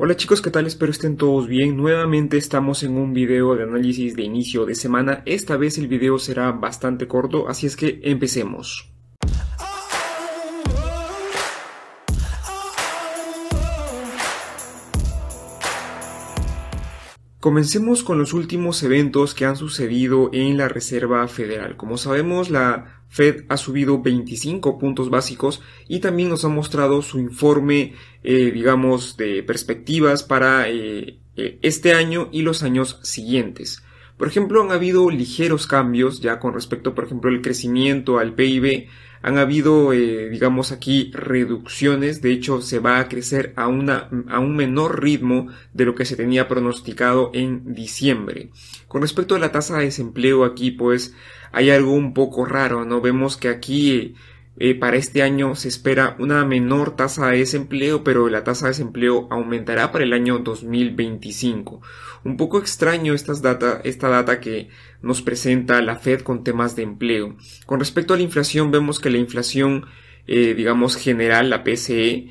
Hola chicos, ¿qué tal? Espero estén todos bien. Nuevamente estamos en un video de análisis de inicio de semana. Esta vez el video será bastante corto, así es que empecemos. Comencemos con los últimos eventos que han sucedido en la Reserva Federal. Como sabemos, la Fed ha subido 25 puntos básicos y también nos ha mostrado su informe, de perspectivas para este año y los años siguientes. Por ejemplo, han habido ligeros cambios ya con respecto, por ejemplo, al crecimiento, al PIB. Han habido, aquí reducciones. De hecho, se va a crecer a un menor ritmo de lo que se tenía pronosticado en diciembre. Con respecto a la tasa de desempleo, aquí pues hay algo un poco raro, ¿no? Vemos que aquí para este año se espera una menor tasa de desempleo, pero la tasa de desempleo aumentará para el año 2025. Un poco extraño esta data que nos presenta la Fed con temas de empleo. Con respecto a la inflación, vemos que la inflación, general, la PCE,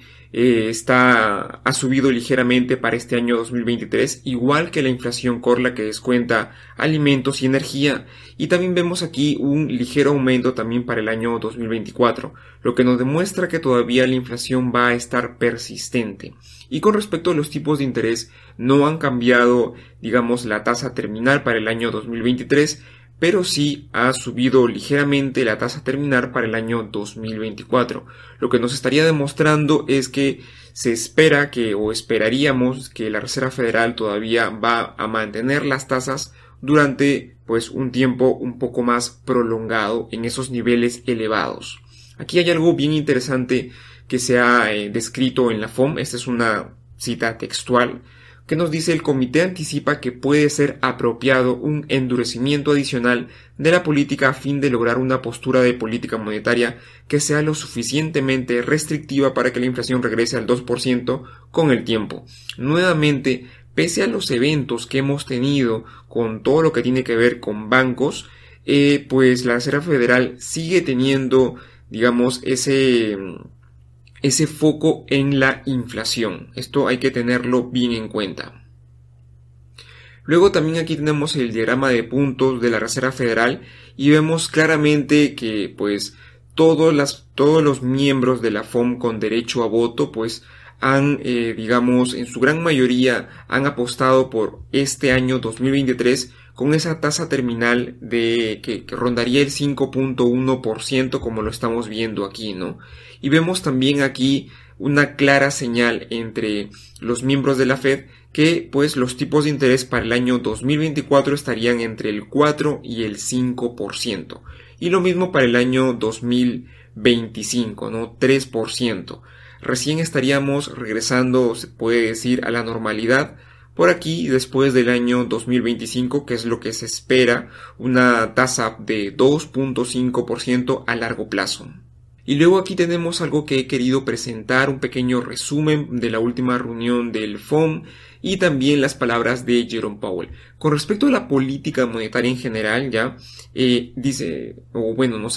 ha subido ligeramente para este año 2023, igual que la inflación core, la que descuenta alimentos y energía, y también vemos aquí un ligero aumento también para el año 2024, lo que nos demuestra que todavía la inflación va a estar persistente. Y con respecto a los tipos de interés, no han cambiado, la tasa terminal para el año 2023, pero sí ha subido ligeramente la tasa terminal para el año 2024. Lo que nos estaría demostrando es que esperaríamos que la Reserva Federal todavía va a mantener las tasas durante un tiempo un poco más prolongado en esos niveles elevados. Aquí hay algo bien interesante que se ha descrito en la FOM. Esta es una cita textual que nos dice: el comité anticipa que puede ser apropiado un endurecimiento adicional de la política a fin de lograr una postura de política monetaria que sea lo suficientemente restrictiva para que la inflación regrese al 2% con el tiempo. Nuevamente, pese a los eventos que hemos tenido con todo lo que tiene que ver con bancos, la Reserva Federal sigue teniendo, ese foco en la inflación. Esto hay que tenerlo bien en cuenta. Luego también aquí tenemos el diagrama de puntos de la Reserva Federal y vemos claramente que todos los miembros de la FOM con derecho a voto han, en su gran mayoría han apostado por este año 2023 con esa tasa terminal que rondaría el 5.1%, como lo estamos viendo aquí, ¿no? Y vemos también aquí una clara señal entre los miembros de la Fed que los tipos de interés para el año 2024 estarían entre el 4 y el 5%. Y lo mismo para el año 2025, ¿no? 3%. Recién estaríamos regresando, se puede decir, a la normalidad por aquí después del año 2025, que es lo que se espera, una tasa de 2.5% a largo plazo. Y luego aquí tenemos algo que he querido presentar, un pequeño resumen de la última reunión del FOM y también las palabras de Jerome Powell. Con respecto a la política monetaria en general, nos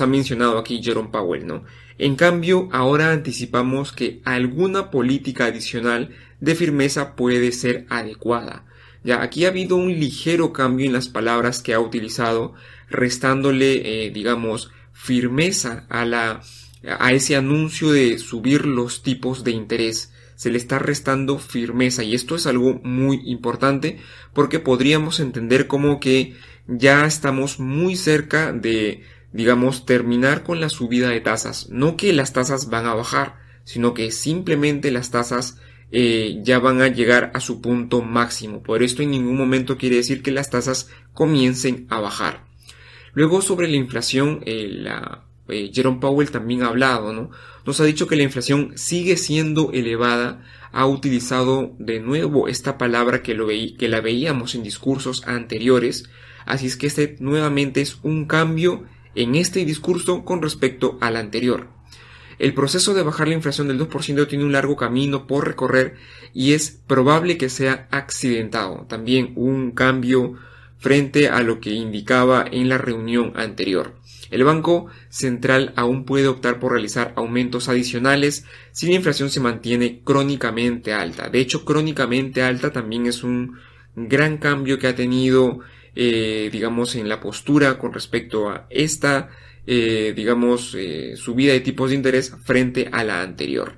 ha mencionado aquí Jerome Powell, ¿no? En cambio, ahora anticipamos que alguna política adicional de firmeza puede ser adecuada. Ya, aquí ha habido un ligero cambio en las palabras que ha utilizado, restándole, firmeza a ese anuncio de subir los tipos de interés. Se le está restando firmeza y esto es algo muy importante porque podríamos entender como que ya estamos muy cerca de, terminar con la subida de tasas. No que las tasas van a bajar, sino que simplemente las tasas ya van a llegar a su punto máximo. Por esto en ningún momento quiere decir que las tasas comiencen a bajar. Luego sobre la inflación, Jerome Powell también ha hablado, ¿no? Nos ha dicho que la inflación sigue siendo elevada. Ha utilizado de nuevo esta palabra que la veíamos en discursos anteriores. Así es que este nuevamente es un cambio en este discurso con respecto al anterior. El proceso de bajar la inflación del 2% tiene un largo camino por recorrer y es probable que sea accidentado. También un cambio frente a lo que indicaba en la reunión anterior. El Banco Central aún puede optar por realizar aumentos adicionales si la inflación se mantiene crónicamente alta. De hecho, crónicamente alta también es un gran cambio que ha tenido, digamos, en la postura con respecto a esta, subida de tipos de interés frente a la anterior.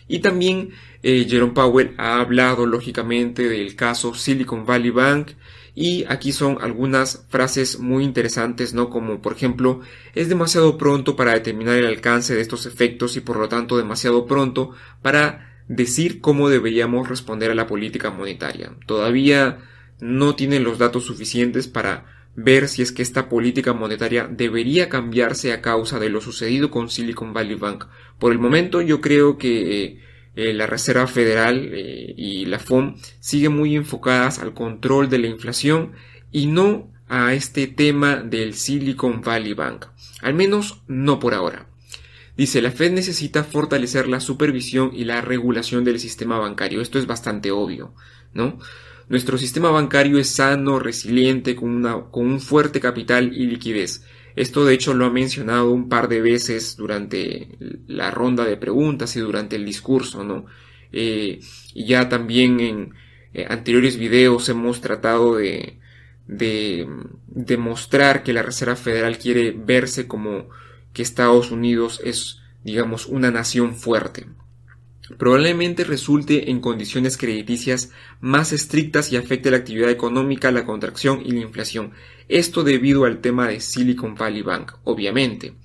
Y también Jerome Powell ha hablado lógicamente del caso Silicon Valley Bank, y aquí son algunas frases muy interesantes, ¿no? Como por ejemplo, es demasiado pronto para determinar el alcance de estos efectos y por lo tanto demasiado pronto para decir cómo deberíamos responder a la política monetaria. Todavía no tienen los datos suficientes para ver si es que esta política monetaria debería cambiarse a causa de lo sucedido con Silicon Valley Bank. Por el momento yo creo que la Reserva Federal y la FOM siguen muy enfocadas al control de la inflación y no a este tema del Silicon Valley Bank. Al menos no por ahora. Dice, la Fed necesita fortalecer la supervisión y la regulación del sistema bancario. Esto es bastante obvio, ¿no? Nuestro sistema bancario es sano, resiliente, con un fuerte capital y liquidez. Esto de hecho lo ha mencionado un par de veces durante la ronda de preguntas y durante el discurso, ¿no? Y ya también en anteriores videos hemos tratado de demostrar que la Reserva Federal quiere verse como que Estados Unidos es, digamos, una nación fuerte. Probablemente resulte en condiciones crediticias más estrictas y afecte la actividad económica, la contracción y la inflación. Esto debido al tema de Silicon Valley Bank, obviamente.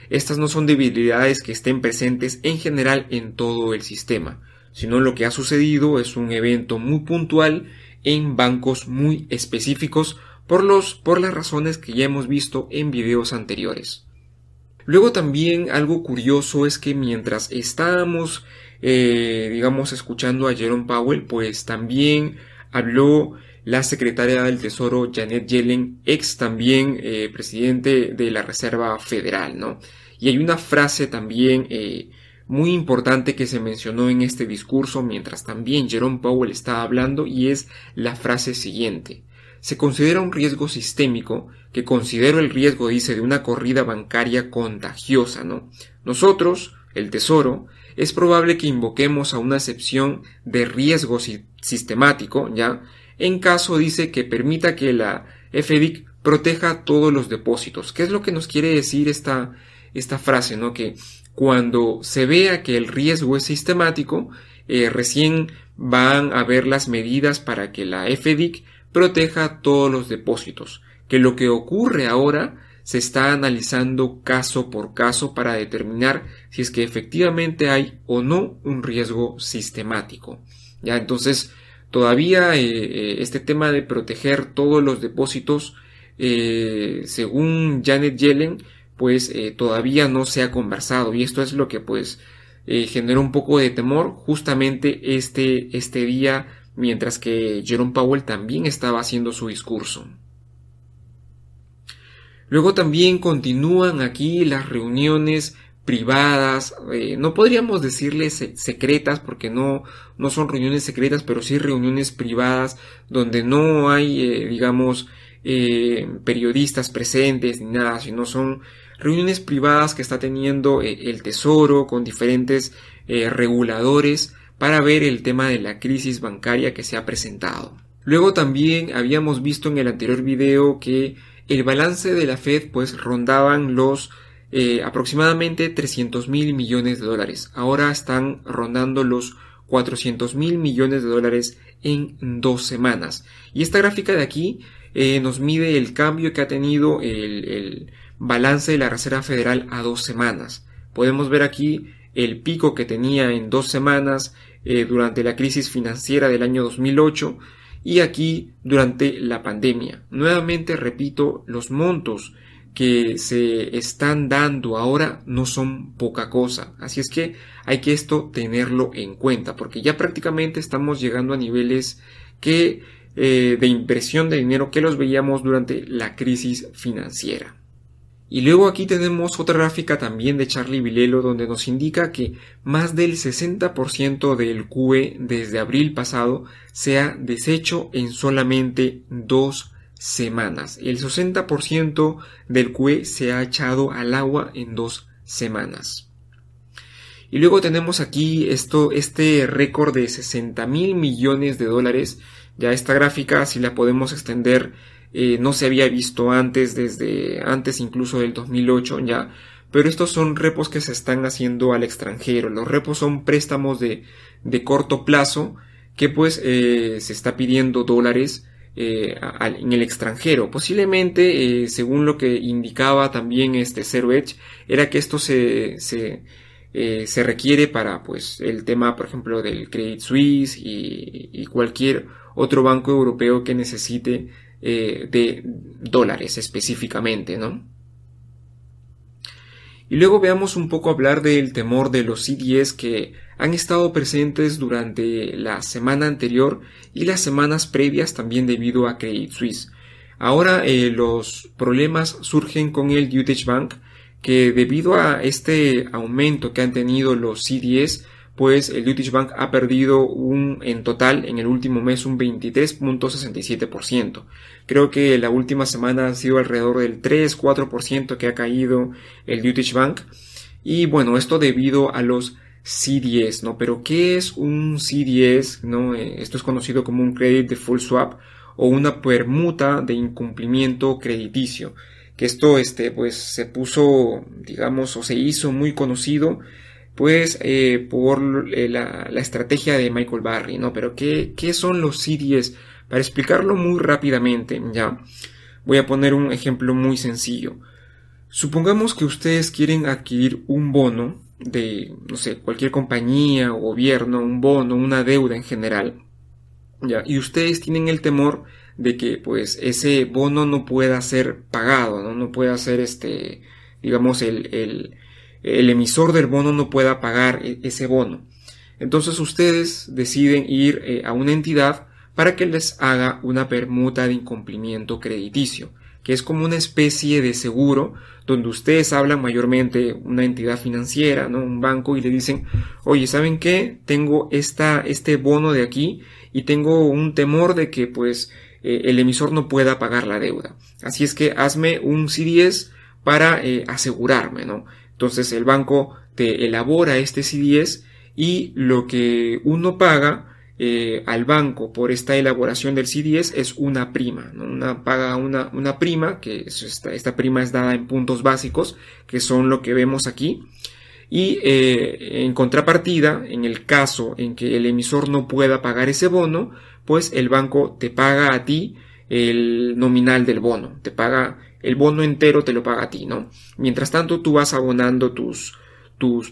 Estas no son debilidades que estén presentes en general en todo el sistema, sino lo que ha sucedido es un evento muy puntual en bancos muy específicos por las razones que ya hemos visto en videos anteriores. Luego también algo curioso es que mientras estábamos escuchando a Jerome Powell, pues también habló la secretaria del Tesoro Janet Yellen, ex también presidente de la Reserva Federal, ¿no? Y hay una frase también muy importante que se mencionó en este discurso mientras también Jerome Powell estaba hablando, y es la frase siguiente: se considera un riesgo sistémico, que considero el riesgo, dice, de una corrida bancaria contagiosa, ¿no? Nosotros, el Tesoro, es probable que invoquemos a una excepción de riesgo sistemático, ¿ya? En caso, dice, que permita que la FDIC proteja todos los depósitos. ¿Qué es lo que nos quiere decir esta frase, ¿no? Que cuando se vea que el riesgo es sistemático, recién van a ver las medidas para que la FDIC proteja todos los depósitos. Que lo que ocurre ahora se está analizando caso por caso para determinar si es que efectivamente hay o no un riesgo sistemático. Ya, entonces todavía este tema de proteger todos los depósitos, según Janet Yellen, pues todavía no se ha conversado, y esto es lo que pues generó un poco de temor justamente este día, mientras que Jerome Powell también estaba haciendo su discurso. Luego también continúan aquí las reuniones privadas, no podríamos decirles secretas porque no son reuniones secretas, pero sí reuniones privadas donde no hay, periodistas presentes ni nada, sino son reuniones privadas que está teniendo el Tesoro con diferentes reguladores para ver el tema de la crisis bancaria que se ha presentado. Luego también habíamos visto en el anterior video que el balance de la Fed pues rondaban los aproximadamente 300.000 millones de dólares. Ahora están rondando los 400.000 millones de dólares en 2 semanas. Y esta gráfica de aquí nos mide el cambio que ha tenido el balance de la Reserva Federal a 2 semanas. Podemos ver aquí el pico que tenía en 2 semanas durante la crisis financiera del año 2008 y aquí durante la pandemia. Nuevamente repito, los montos que se están dando ahora no son poca cosa, así es que hay que esto tenerlo en cuenta, porque ya prácticamente estamos llegando a niveles de impresión de dinero que los veíamos durante la crisis financiera. Y luego aquí tenemos otra gráfica también de Charlie Bilello donde nos indica que más del 60% del QE desde abril pasado se ha deshecho en solamente 2 semanas. El 60% del QE se ha echado al agua en 2 semanas. Y luego tenemos aquí este récord de 60.000 millones de dólares. Ya esta gráfica, si la podemos extender, no se había visto antes, desde antes incluso del 2008 ya. Pero estos son repos que se están haciendo al extranjero. Los repos son préstamos de corto plazo que pues se está pidiendo dólares en el extranjero. Posiblemente, según lo que indicaba también Zero Hedge, era que esto se requiere para pues el tema, por ejemplo, del Credit Suisse y cualquier otro banco europeo que necesite de dólares específicamente, ¿no? Y luego veamos un poco hablar del temor de los CDS que han estado presentes durante la semana anterior y las semanas previas también debido a Credit Suisse. Ahora los problemas surgen con el Deutsche Bank, que debido a este aumento que han tenido los CDS, pues el Deutsche Bank ha perdido en total en el último mes un 23.67%. Creo que la última semana ha sido alrededor del 3-4% que ha caído el Deutsche Bank. Y bueno, esto debido a los CDS, ¿no? Pero ¿qué es un CDS, ¿no? Esto es conocido como un Credit Default Swap o una permuta de incumplimiento crediticio. Que esto pues se puso, digamos, o se hizo muy conocido pues por la estrategia de Michael Burry, ¿no? Pero ¿qué son los CDS? Para explicarlo muy rápidamente, ya voy a poner un ejemplo muy sencillo. Supongamos que ustedes quieren adquirir un bono de, no sé, cualquier compañía o gobierno, un bono, una deuda en general, ya, y ustedes tienen el temor de que pues ese bono no pueda ser pagado, no pueda ser digamos el emisor del bono no pueda pagar ese bono. Entonces ustedes deciden ir a una entidad para que les haga una permuta de incumplimiento crediticio, que es como una especie de seguro donde ustedes hablan mayormente una entidad financiera, ¿no? Un banco, y le dicen, oye, ¿saben qué? Tengo este bono de aquí y tengo un temor de que pues el emisor no pueda pagar la deuda. Así es que hazme un CDS para asegurarme, ¿no? Entonces el banco te elabora este CDS y lo que uno paga al banco por esta elaboración del CDS es una prima, ¿no? Paga una prima, que esta prima es dada en puntos básicos, que son lo que vemos aquí. Y en contrapartida, en el caso en que el emisor no pueda pagar ese bono, pues el banco te paga a ti el nominal del bono, te paga el bono entero, te lo paga a ti, ¿no? Mientras tanto, tú vas abonando tus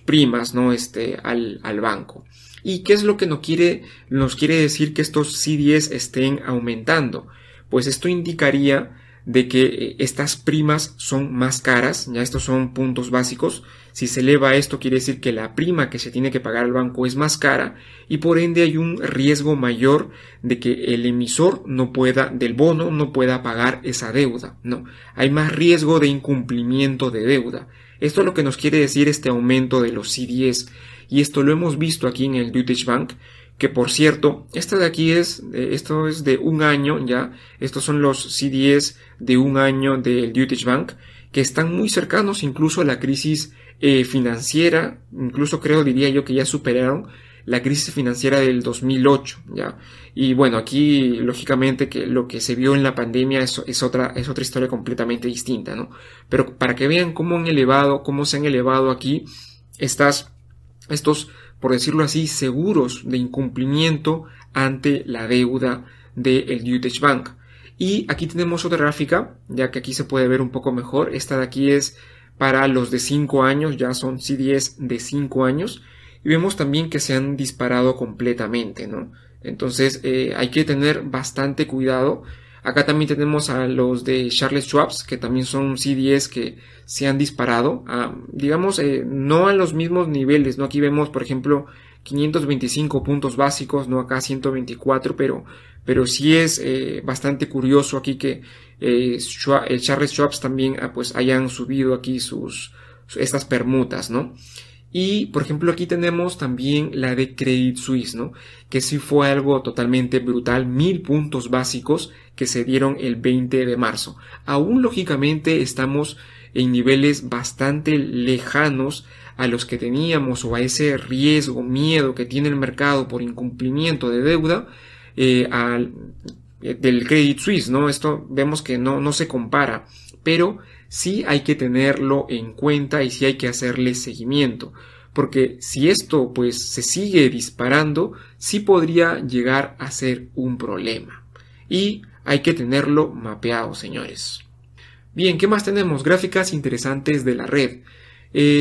primas, ¿no? Al banco. ¿Y qué es lo que nos quiere decir que estos CDS estén aumentando? Pues esto indicaría de que estas primas son más caras, ya estos son puntos básicos. Si se eleva esto, quiere decir que la prima que se tiene que pagar al banco es más cara y por ende hay un riesgo mayor de que el emisor del bono no pueda pagar esa deuda, ¿no? Hay más riesgo de incumplimiento de deuda. Esto es lo que nos quiere decir este aumento de los CDS, y esto lo hemos visto aquí en el Deutsche Bank, que por cierto, esto es de un año ya, estos son los CDS de un año del Deutsche Bank, que están muy cercanos incluso a la crisis financiera, incluso diría yo que ya superaron la crisis financiera del 2008, ya. Y bueno, aquí lógicamente que lo que se vio en la pandemia es otra historia completamente distinta, ¿no? Pero para que vean cómo se han elevado aquí estos, por decirlo así, seguros de incumplimiento ante la deuda del Deutsche Bank. Y aquí tenemos otra gráfica, ya que aquí se puede ver un poco mejor. Esta de aquí es para los de 5 años, ya son CDS de 5 años. Y vemos también que se han disparado completamente, ¿no? Entonces hay que tener bastante cuidado. Acá también tenemos a los de Charles Schwab, que también son CDS que se han disparado, digamos, no a los mismos niveles, ¿no? Aquí vemos, por ejemplo, 525 puntos básicos, no acá 124, pero sí es bastante curioso aquí que Charles Schwab también pues hayan subido aquí estas permutas, ¿no? Y, por ejemplo, aquí tenemos también la de Credit Suisse, ¿no? Que sí fue algo totalmente brutal, 1000 puntos básicos que se dieron el 20 de marzo. Aún, lógicamente, estamos en niveles bastante lejanos a los que teníamos o a ese riesgo, miedo que tiene el mercado por incumplimiento de deuda del Credit Suisse, ¿no? Esto vemos que no se compara, pero sí hay que tenerlo en cuenta y sí hay que hacerle seguimiento, porque si esto pues se sigue disparando, sí podría llegar a ser un problema y hay que tenerlo mapeado, señores. Bien, ¿qué más tenemos? Gráficas interesantes de la red.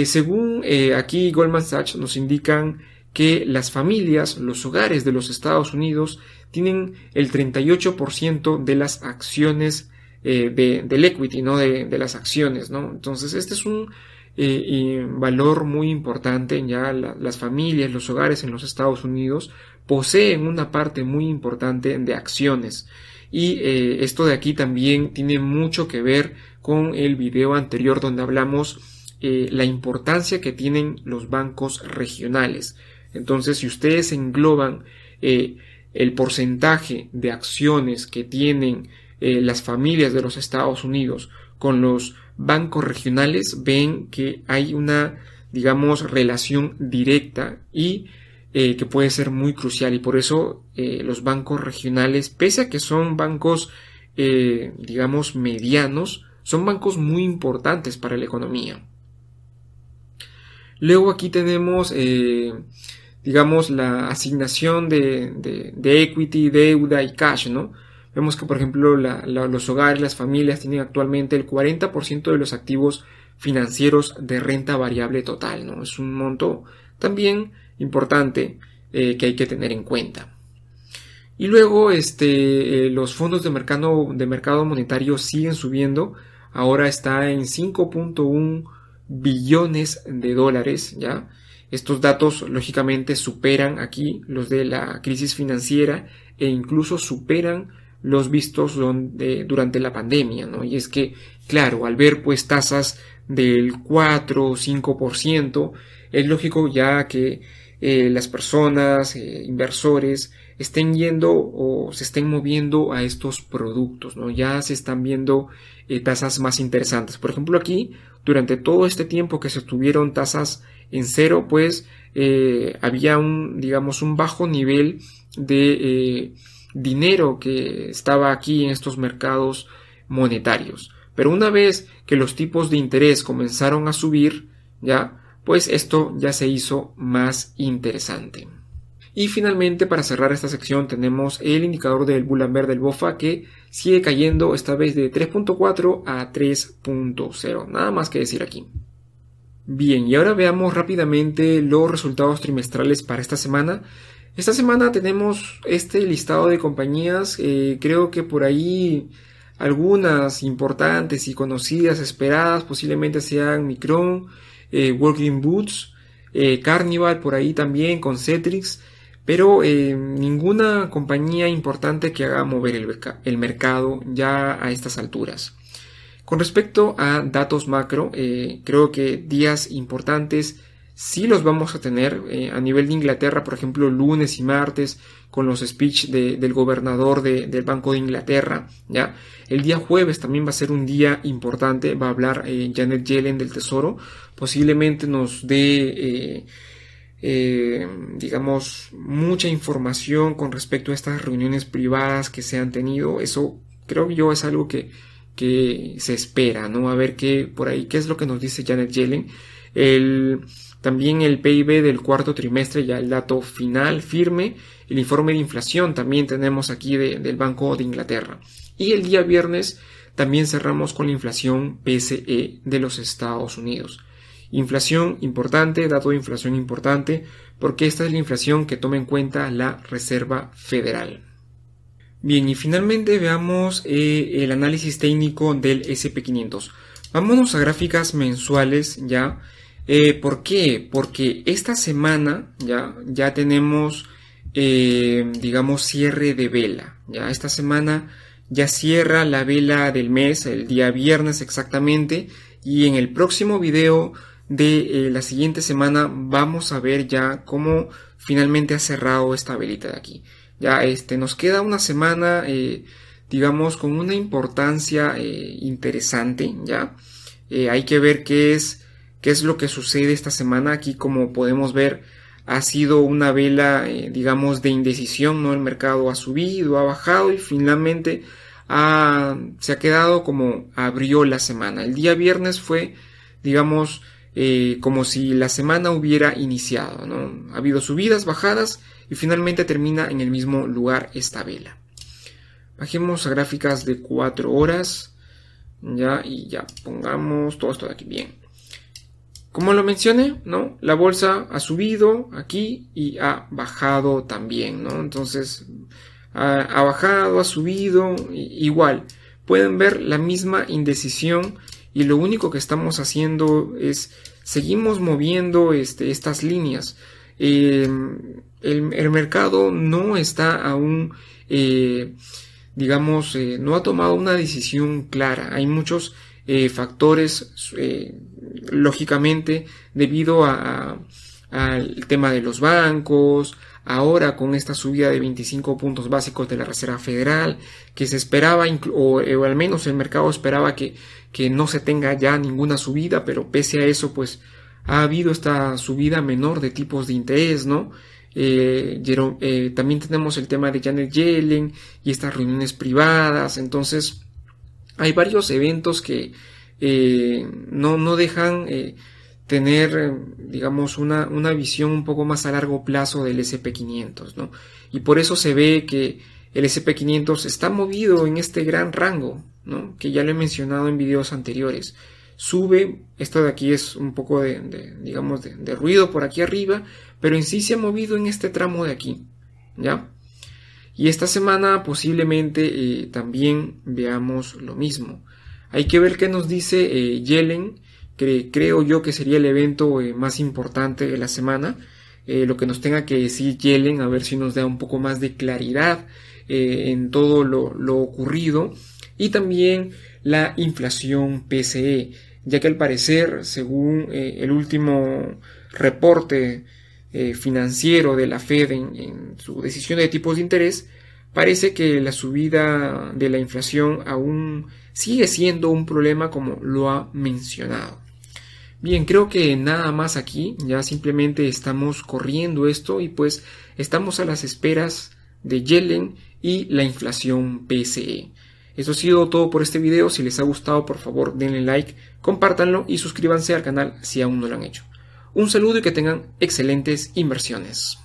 Según aquí Goldman Sachs nos indican que las familias, los hogares de los Estados Unidos tienen el 38% de las acciones del equity, ¿no? De las acciones, ¿no? Entonces este es un valor muy importante. Ya las familias, los hogares en los Estados Unidos poseen una parte muy importante de acciones. Y esto de aquí también tiene mucho que ver con el video anterior donde hablamos la importancia que tienen los bancos regionales. Entonces, si ustedes engloban el porcentaje de acciones que tienen las familias de los Estados Unidos con los bancos regionales, ven que hay una, digamos, relación directa y que puede ser muy crucial. Y por eso los bancos regionales, pese a que son bancos, digamos, medianos, son bancos muy importantes para la economía. Luego aquí tenemos, digamos, la asignación de equity, deuda y cash, ¿no? Vemos que, por ejemplo, los hogares, las familias tienen actualmente el 40% de los activos financieros de renta variable total, ¿no? Es un monto también importante que hay que tener en cuenta. Y luego los fondos de mercado monetario siguen subiendo. Ahora está en 5.1 billones de dólares, ¿ya? Estos datos lógicamente superan aquí los de la crisis financiera e incluso superan los vistos durante la pandemia, ¿no? Y es que, claro, al ver pues tasas del 4 o 5%, es lógico ya que las personas, inversores, estén yendo o se estén moviendo a estos productos, ¿no? Ya se están viendo tasas más interesantes. Por ejemplo, aquí, durante todo este tiempo que se tuvieron tasas en cero, pues había un bajo nivel de dinero que estaba aquí en estos mercados monetarios. Pero una vez que los tipos de interés comenzaron a subir, ya, pues esto ya se hizo más interesante. Y finalmente, para cerrar esta sección, tenemos el indicador del Bull and Bear del BOFA, que sigue cayendo, esta vez de 3.4 a 3.0. Nada más que decir aquí. Bien, y ahora veamos rápidamente los resultados trimestrales para esta semana. Esta semana tenemos este listado de compañías, creo que por ahí algunas importantes y conocidas, esperadas, posiblemente sean Micron, Working Boots, Carnival por ahí también con Cetrix, pero ninguna compañía importante que haga mover el mercado ya a estas alturas. Con respecto a datos macro, creo que días importantes sí los vamos a tener a nivel de Inglaterra, por ejemplo, lunes y martes, con los speech del gobernador del Banco de Inglaterra, ¿ya? El día jueves también va a ser un día importante, va a hablar Janet Yellen del Tesoro, posiblemente nos dé, digamos, mucha información con respecto a estas reuniones privadas que se han tenido. Eso creo yo es algo que se espera, ¿no? A ver qué es lo que nos dice Janet Yellen. También el PIB del cuarto trimestre, ya el dato final firme, el informe de inflación también tenemos aquí del Banco de Inglaterra. Y el día viernes también cerramos con la inflación PCE de los Estados Unidos. Inflación importante, dato de inflación importante, porque esta es la inflación que toma en cuenta la Reserva Federal. Bien, y finalmente veamos el análisis técnico del S&P500. Vámonos a gráficas mensuales ya. ¿Por qué? Porque esta semana ya tenemos, digamos, cierre de vela. Ya esta semana ya cierra la vela del mes, el día viernes exactamente, y en el próximo video de la siguiente semana vamos a ver ya cómo finalmente ha cerrado esta velita de aquí. Ya nos queda una semana, digamos, con una importancia interesante, ya. Hay que ver qué es lo que sucede esta semana. Aquí, como podemos ver, ha sido una vela, digamos, de indecisión, ¿no? El mercado ha subido, ha bajado y finalmente se ha quedado como abrió la semana. El día viernes fue, digamos, como si la semana hubiera iniciado, ¿no? Ha habido subidas, bajadas y finalmente termina en el mismo lugar esta vela. Bajemos a gráficas de 4 horas, ya, y ya pongamos todo esto de aquí, bien. Como lo mencioné, ¿no? La bolsa ha subido aquí y ha bajado también, ¿no? Entonces, ha bajado, ha subido, igual. Pueden ver la misma indecisión y lo único que estamos haciendo es, seguimos moviendo estas líneas. El mercado no está aún, digamos, no ha tomado una decisión clara. Hay muchos factores, lógicamente, debido al tema de los bancos. Ahora con esta subida de 25 puntos básicos de la Reserva Federal, que se esperaba, o al menos el mercado esperaba que no se tenga ya ninguna subida, pero pese a eso, pues ha habido esta subida menor de tipos de interés, ¿no? También tenemos el tema de Janet Yellen y estas reuniones privadas. Entonces hay varios eventos que no dejan tener, digamos, una visión un poco más a largo plazo del S&P500, ¿no? Y por eso se ve que el S&P500 está movido en este gran rango, ¿no? Que ya lo he mencionado en videos anteriores. Sube, esto de aquí es un poco digamos, de ruido por aquí arriba, pero en sí se ha movido en este tramo de aquí, ¿ya? Y esta semana posiblemente también veamos lo mismo. Hay que ver qué nos dice Yellen, que creo yo que sería el evento más importante de la semana. Lo que nos tenga que decir Yellen, a ver si nos da un poco más de claridad en todo lo ocurrido. Y también la inflación PCE, ya que al parecer, según el último reporte financiero de la Fed en su decisión de tipos de interés, parece que la subida de la inflación aún sigue siendo un problema, como lo ha mencionado. Bien, creo que nada más aquí, ya simplemente estamos corriendo esto y pues estamos a las esperas de Yellen y la inflación PCE. Eso ha sido todo por este video. Si les ha gustado, por favor denle like, compártanlo y suscríbanse al canal si aún no lo han hecho. Un saludo y que tengan excelentes inversiones.